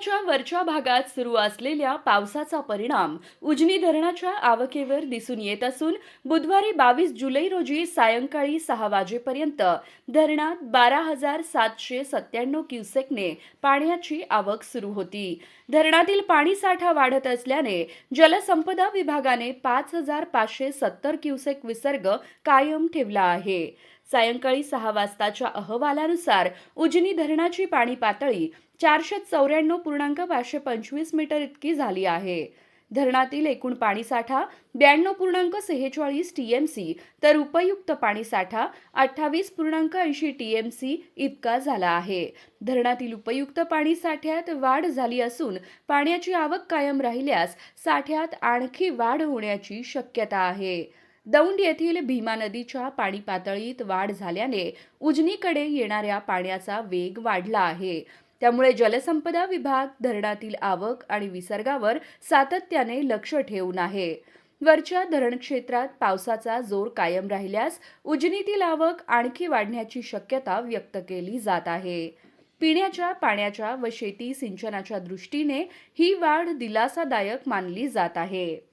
धरणाच्या वरच्या भागात सुरू असलेल्या पावसाचा परिणाम उजनी धरणाच्या आवकेवर दिसून येत असून बुधवारी 22 जुलै रोजी सायंकाळी 6 वाजेपर्यंत धरणात 12,797 क्युसेकने पाण्याची आवक सुरू होती। धरणातील पाणीसाठा वाढत असल्याने जलसंपदा विभागाने 5,570 क्युसेक विसर्ग कायम ठेवला आहे। सायंकाळी 6 वाजताच्या अहवालानुसार उजनी धरणाची पाणी पातळी 494.525 मीटर इतकी झाली आहे। धरणातील एकूण पाणीसाठा 92.46 टीएमसी तर उपयुक्त पाणीसाठा 28.80 टीएमसी इतका झाला आहे। धरणातील उपयुक्त पाणीसाठ्यात वाढ झाली असून पाण्याची आवक कायम राहिल्यास साठ्यात आणखी वाढ होण्याची शक्यता आहे। दौंड येथील भीमा नदीच्या पाणी पातळीत वाढ झाल्याने उजनीकडे येणाऱ्या पाण्याचा वेग वाढला आहे। त्यामुळे जलसंपदा विभाग धरणातील आवक आणि विसर्गावर सातत्याने लक्ष ठेवून आहे। वरच्या धरण क्षेत्रात पावसाचा जोर कायम राहिल्यास उजनीतील आवक आणखी वाढण्याची शक्यता व्यक्त केली जात आहे। पिण्याच्या पाण्याच्या व शेती सिंचनाच्या दृष्टीने ही वाढ दिलासादायक मानली जात आहे।